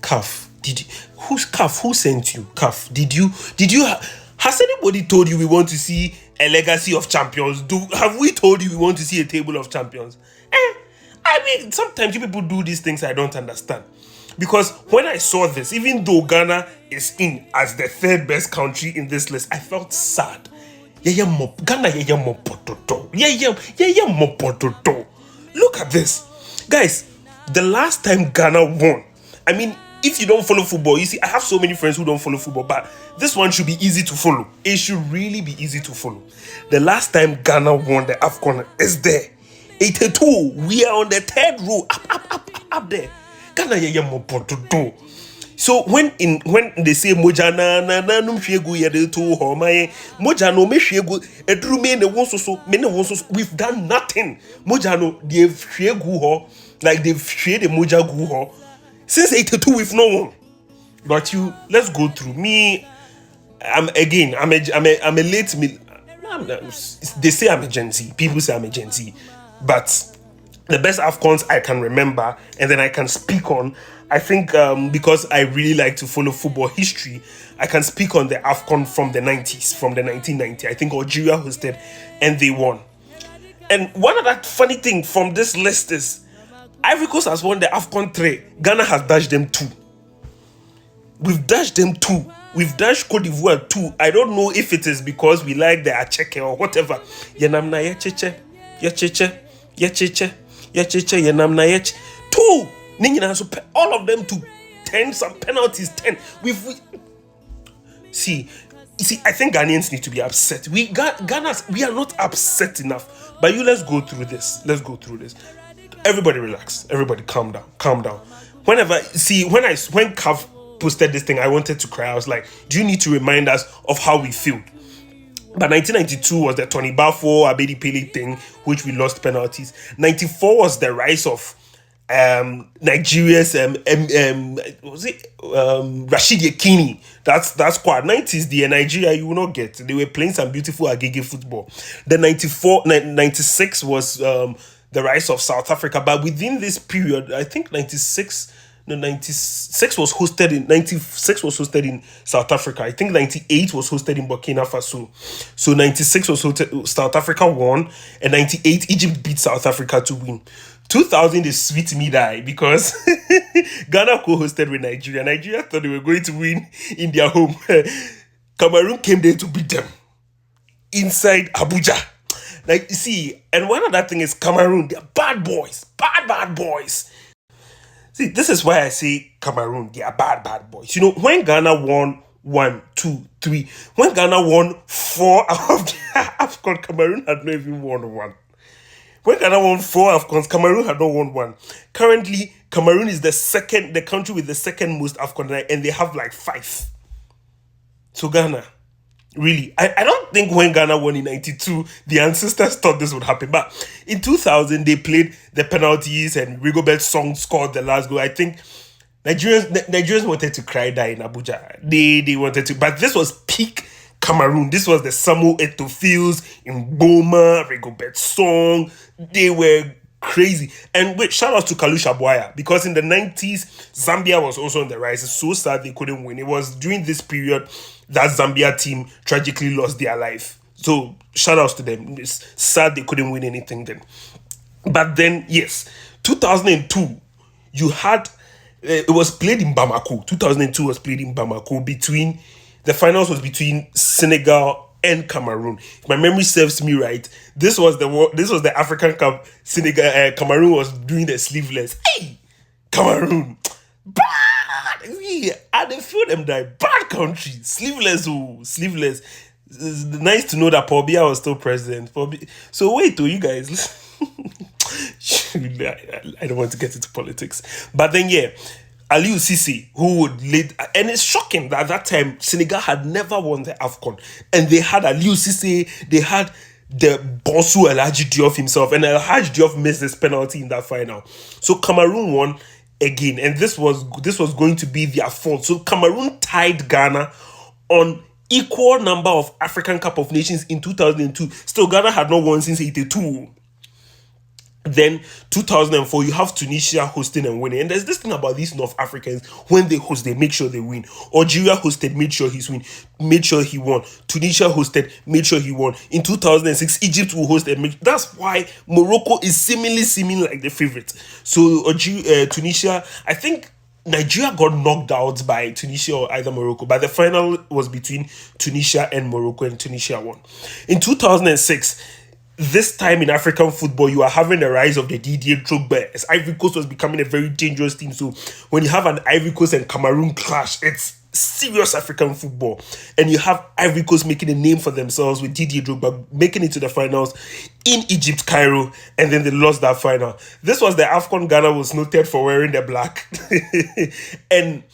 CAF, who's CAF? Who sent you? CAF, has anybody told you we want to see a legacy of champions? Have we told you we want to see a table of champions? I mean, sometimes you people do these things I don't understand. Because when I saw this, even though Ghana is in as the third best country in this list, I felt sad. Ghana Look at this. Guys, the last time Ghana won, I mean, if you don't follow football, you see, I have so many friends who don't follow football, but this one should be easy to follow. It should really be easy to follow. The last time Ghana won the AFCON is there. 82. We are on the third row. Up there. Ghana mopototo. So when they say moja na num hwegu ye de to ho my moja no me hwegu eduru me ne won so me ne won so we've done nothing. Moja no they hwegu ho like they've hwe the moja gu ho. Since 82 we've no won. But let's go through me. I'm a late they say I'm a Gen Z. People say I'm a Gen Z. But the best AFCONs I can remember and then I can speak on, I think because I really like to follow football history, I can speak on the AFCON from the 90s, from the 1990. I think Algeria hosted and they won. And one other funny thing from this list is Ivory Coast has won the AFCON 3. Ghana has dashed them 2. We've dashed them 2. We've dashed Cote d'Ivoire 2. I don't know if it is because we like the Acheke or whatever. Yenamna yecheche, yecheche, yecheche, yecheche, yenamna yeche. 2. All of them to 10, some penalties 10. See, I think Ghanaians need to be upset. We are not upset enough. But let's go through this. Everybody relax. Everybody calm down. When Cav posted this thing, I wanted to cry. I was like, do you need to remind us of how we feel? But 1992 was the Tony Bafo, Abedi Pele thing, which we lost penalties. 94 was the rise of Nigeria's Rashid Yekini. That's quite 90s. The Nigeria you will not get. They were playing some beautiful Agege football. Then 96 was the rise of South Africa. But within this period, I think 96 was hosted in South Africa. I think 98 was hosted in Burkina Faso. So 96 was hosted, South Africa won, and 98 Egypt beat South Africa to win. 2000 is sweet me die because Ghana co-hosted with Nigeria. Nigeria thought they were going to win in their home. Cameroon came there to beat them inside Abuja. Like, you see, and one other thing is Cameroon, they're bad boys. Bad boys. See, this is why I say Cameroon, they are bad boys. When Ghana won 1, 2, 3, when Ghana won 4 out of the AFCON, Cameroon had not even won 1. When Ghana won 4 AFCONs, Cameroon had not won 1. Currently, Cameroon is the country with the second most AFCON, and they have like 5. So Ghana, really, I don't think when Ghana won in 92, the ancestors thought this would happen. But in 2000, they played the penalties and Rigobert Song scored the last goal. I think Nigerians wanted to cry die in Abuja. They wanted to, but this was peak Cameroon. This was the Samuel Eto'o Fields in Boma, Rigobert Song. They were crazy. And shout out to Kalusha Boya, because in the 90s, Zambia was also on the rise. It's so sad they couldn't win. It was during this period that Zambia team tragically lost their life. So shout outs to them. It's sad they couldn't win anything then. But then, yes, 2002, you had, it was played in Bamako. 2002 was played in Bamako. The finals was between Senegal and Cameroon. If my memory serves me right, this was the African Cup. Cameroon was doing the sleeveless. Hey, Cameroon, bad. And they feel them die. Bad country, sleeveless. It's nice to know that Paul Biya was still president. So wait, you guys. I don't want to get into politics, but then Aliou Cisse, who would lead, and it's shocking that at that time Senegal had never won the AFCON, and they had Aliou Cisse, they had the Bonsu El Hadji Diop himself, and El Hadji Diop missed his penalty in that final. So Cameroon won again, and this was going to be their fault. So Cameroon tied Ghana on equal number of African Cup of Nations in 2002. Still, Ghana had not won since 82. Then 2004, you have Tunisia hosting and winning. And there's this thing about these North Africans: when they host, they make sure they win. Algeria hosted, made sure made sure he won. Tunisia hosted, made sure he won. In 2006, Egypt will host and make. That's why Morocco is seeming like the favorite. So Tunisia, I think Nigeria got knocked out by Tunisia or either Morocco, but the final was between Tunisia and Morocco, and Tunisia won. In 2006, this time in African football, you are having the rise of the Didier Drogba, as Ivory Coast was becoming a very dangerous team. So when you have an Ivory Coast and Cameroon clash, it's serious African football. And you have Ivory Coast making a name for themselves with Didier Drogba making it to the finals in Egypt, Cairo, and then they lost that final. This was the AFCON. Ghana was noted for wearing the black. And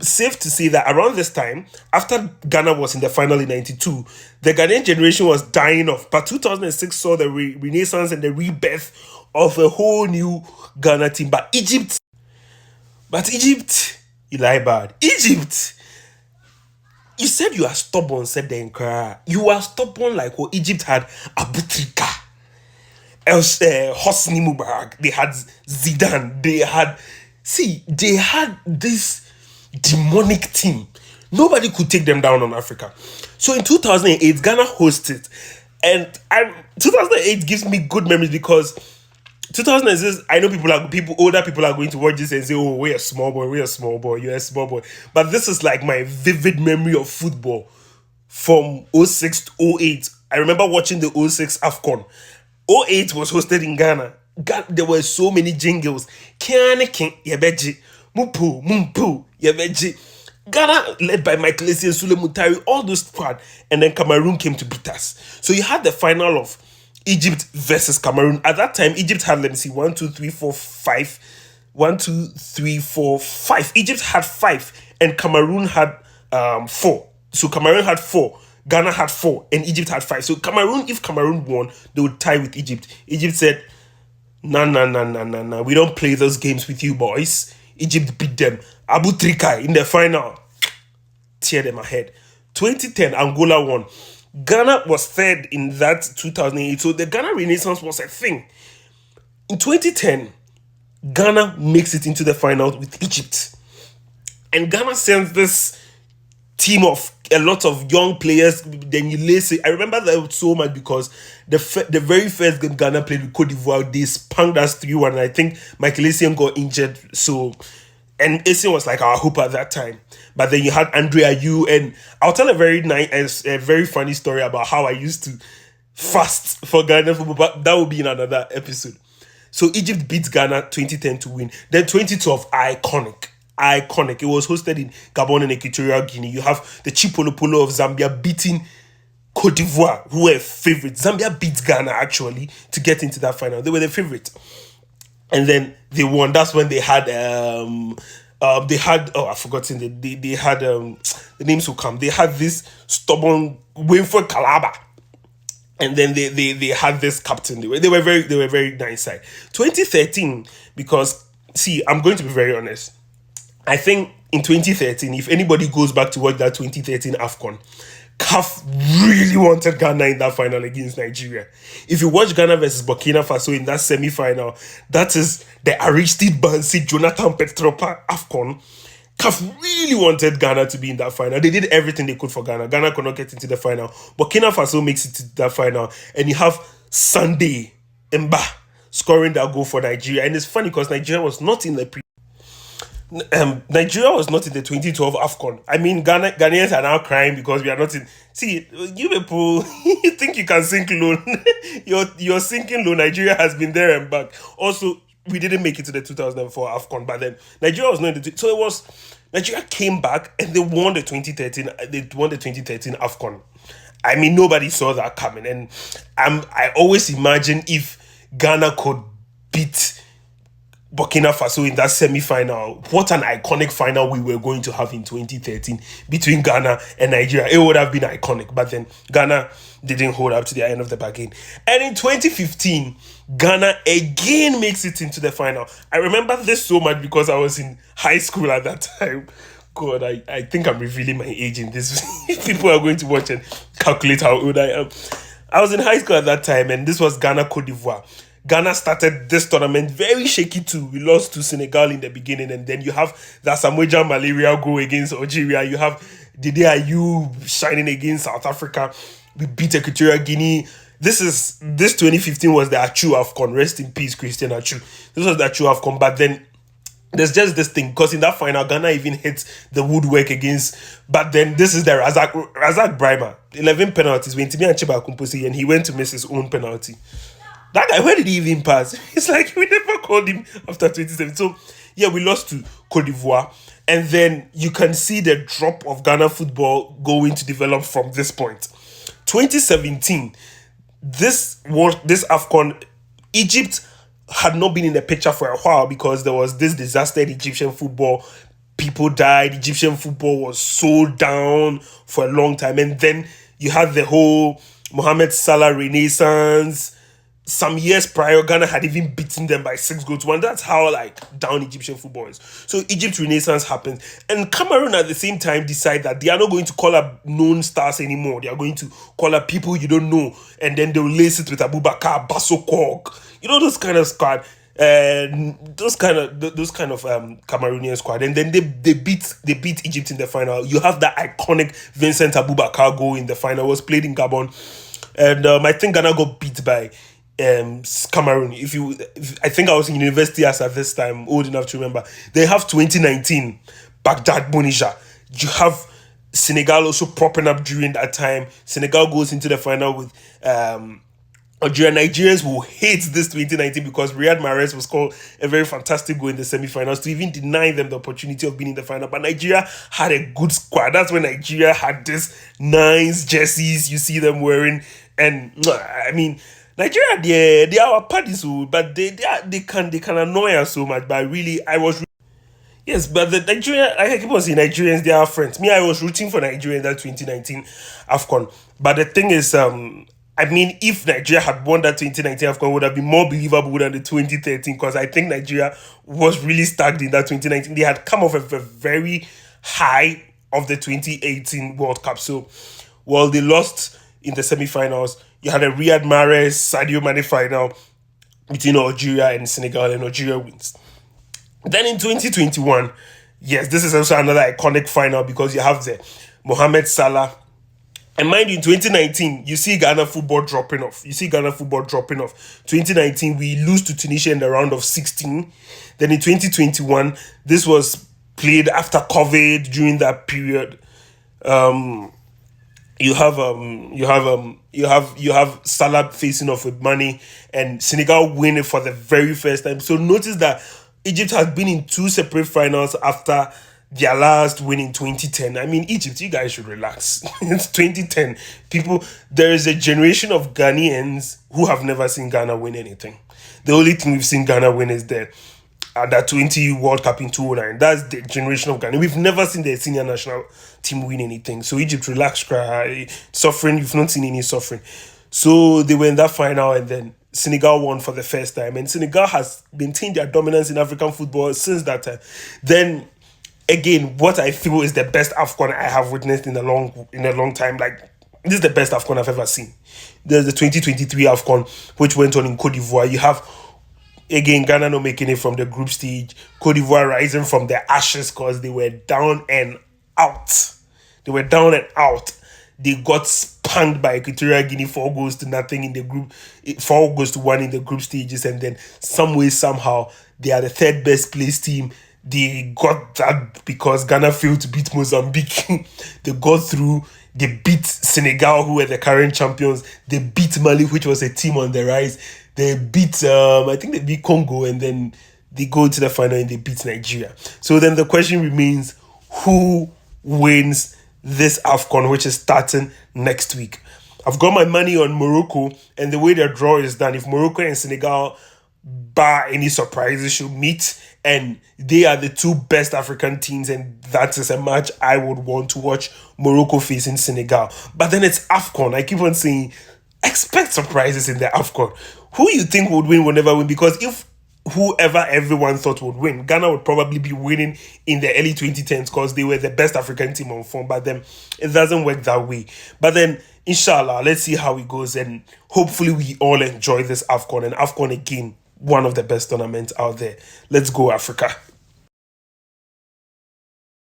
safe to say that around this time, after Ghana was in the final in 92, the Ghanaian generation was dying off. But 2006 saw the renaissance and the rebirth of a whole new Ghana team. But Egypt, you lie bad. Egypt, you said you are stubborn, said the Nkara. You are stubborn like what Egypt had Abutrika, Hosni Mubarak, they had Zidane, they had this demonic team. Nobody could take them down on Africa. So in 2008, Ghana hosted, and 2008 gives me good memories because 2006, I know older people are going to watch this and say, "Oh, we're a small boy, you're a small boy." But this is like my vivid memory of football from 06 to 08. I remember watching the 06 AFCON. 08 was hosted in Ghana. There were so many jingles. Kiane King, Yabeji, Mumpu, Yabeji. Ghana, led by Michael Essien, Sule Mutari, all those squad, and then Cameroon came to beat us. So you had the final of Egypt versus Cameroon. At that time, Egypt had, let me see, 1, 2, 3, 4, 5. 1, 2, 3, 4, 5. Egypt had 5, and Cameroon had 4. So Cameroon had 4, Ghana had 4, and Egypt had 5. So if Cameroon won, they would tie with Egypt. Egypt said, nah, we don't play those games with you boys. Egypt beat them. Abu Trika in the final, tear them ahead. 2010, Angola won. Ghana was third in that 2008. So the Ghana Renaissance was a thing. In 2010, Ghana makes it into the final with Egypt. And Ghana sends this team of a lot of young players. Then I remember that so much because the very first game Ghana played with Cote d'Ivoire, they spanked us 3-1. And I think Michael Essien got injured. And Essien was like our hope at that time. But then you had Andrea Yu, and I'll tell a very funny story about how I used to fast for Ghana football, but that will be in another episode. So Egypt beats Ghana 2010 to win. Then 2012, iconic. It was hosted in Gabon and Equatorial Guinea. You have the Chipolo Polo of Zambia beating Cote d'Ivoire, who were favorites. Zambia beat Ghana actually to get into that final. They were the favorite, and then they won. That's when they had I've forgotten. They had the names will come. They had this stubborn Winford Calaba. And then they had this captain. They were very nice side. 2013, because see, I'm going to be very honest. I think in 2013, if anybody goes back to watch that 2013 AFCON, CAF really wanted Ghana in that final against Nigeria. If you watch Ghana versus Burkina Faso in that semi-final, that is the Aristide Bansi, Jonathan Petropa AFCON. CAF really wanted Ghana to be in that final. They did everything they could for Ghana. Ghana could not get into the final. Burkina Faso makes it to that final. And you have Sunday Mba scoring that goal for Nigeria. And it's funny because Nigeria was not in the 2012 AFCON. I mean, Ghanaians are now crying because we are not in. See, you people, you think you can sink low. You're sinking low. Nigeria has been there and back. Also, we didn't make it to the 2004 AFCON, but then Nigeria was not in the. So it was, Nigeria came back and they won the 2013. They won the 2013 AFCON. I mean, nobody saw that coming, and I always imagine if Ghana could beat Burkina Faso in that semi-final, what an iconic final we were going to have in 2013 between Ghana and Nigeria. It would have been iconic, but then Ghana didn't hold up to the end of the bargain. And in 2015, Ghana again makes it into the final. I remember this so much because I was in high school at that time. God, I think I'm revealing my age in this. People are going to watch and calculate how old I am. I was in high school at that time, and this was Ghana, Cote d'Ivoire. Ghana started this tournament very shaky too. We lost to Senegal in the beginning, and then you have that Samoja malaria go against Algeria. You have Dede Ayew shining against South Africa. We beat Equatorial Guinea. This 2015 was the Achu AFCON. Rest in peace, Christian Achu. This was the Achu AFCON, but then there's just this thing because in that final, Ghana even hit the woodwork against. But then this is the Razak Brima, 11 penalties when Timi and Chiba Kumpusi, and he went to miss his own penalty. That guy, where did he even pass? It's like we never called him after 2017. So yeah, we lost to Cote d'Ivoire, and then you can see the drop of Ghana football going to develop from this point. 2017, this AFCON, Egypt had not been in the picture for a while because there was this disaster in Egyptian football. People died. Egyptian football was so down for a long time. And then you had the whole Mohamed Salah renaissance. Some years prior, Ghana had even beaten them by 6-1. That's how down Egyptian football is. So Egypt renaissance happened. And Cameroon at the same time decide that they are not going to call up known stars anymore. They are going to call up people you don't know. And then they'll lace it with Abubakar, Basokok. You know, those kind of squad. Those kind of Cameroonian squad. And then they beat Egypt in the final. You have that iconic Vincent Abubakar goal in the final. It was played in Gabon. And I think Ghana got beat by Cameroon. I think I was in university as at this time, old enough to remember. They have 2019 Baghdad Bonija. You have Senegal also propping up during that time. Senegal goes into the final with Algeria. Nigerians will hate this 2019 because Riyad Mahrez was called a very fantastic goal in the semi-finals to even deny them the opportunity of being in the final. But Nigeria had a good squad. That's when Nigeria had this nice jerseys you see them wearing. And I mean, Nigeria, they are our parties, but they can annoy us so much. But really, yes, but the Nigeria, I keep on saying Nigerians, they are friends. Me, I was rooting for Nigeria in that 2019 AFCON. But the thing is, I mean, if Nigeria had won that 2019 AFCON, it would have been more believable than the 2013 because I think Nigeria was really stacked in that 2019. They had come off of a very high of the 2018 World Cup. So, while they lost in the semi-finals, you had a Riyad Mahrez, Sadio Mane final between Algeria and Senegal, and Algeria wins. Then in 2021, yes, this is also another iconic final because you have the Mohamed Salah. And mind you, in 2019, you see Ghana football dropping off. 2019, we lose to Tunisia in the round of 16. Then in 2021, this was played after COVID during that period. You have Salah facing off with Mane and Senegal winning for the very first time. So notice that Egypt has been in two separate finals after their last win in 2010. I mean, Egypt, you guys should relax. It's 2010. There is a generation of Ghanaians who have never seen Ghana win anything. The only thing we've seen Ghana win is that 20 World Cup in 2009. That's the generation of Ghana. We've never seen the senior national team win anything. So Egypt, relax, cry. Suffering, you've not seen any suffering. So they were in that final and then Senegal won for the first time. And Senegal has maintained their dominance in African football since that time. Then, again, what I feel is the best AFCON I have witnessed in a long time. This is the best AFCON I've ever seen. There's the 2023 AFCON, which went on in Cote d'Ivoire. You have, again, Ghana not making it from the group stage. Cote d'Ivoire rising from the ashes because they were down and out. They got spanked by Equatorial Guinea 4-0 in the group, 4-1 in the group stages, and then some way, somehow, they are the third best placed team. They got that because Ghana failed to beat Mozambique. They got through. They beat Senegal, who were the current champions. They beat Mali, which was a team on the rise. They beat, I think they beat Congo, and then they go to the final and they beat Nigeria. So then the question remains, who wins this AFCON, which is starting next week? I've got my money on Morocco, and the way their draw is done, if Morocco and Senegal, bar any surprises, should meet, and they are the two best African teams, and that is a match I would want to watch, Morocco facing Senegal. But then it's AFCON. I keep on saying, expect surprises in the AFCON. Who you think would win will never win, because if whoever everyone thought would win. Ghana would probably be winning in the early 2010s because they were the best African team on form, but then it doesn't work that way. But then, inshallah, let's see how it goes, and hopefully we all enjoy this AFCON, and AFCON again, one of the best tournaments out there. Let's go, Africa.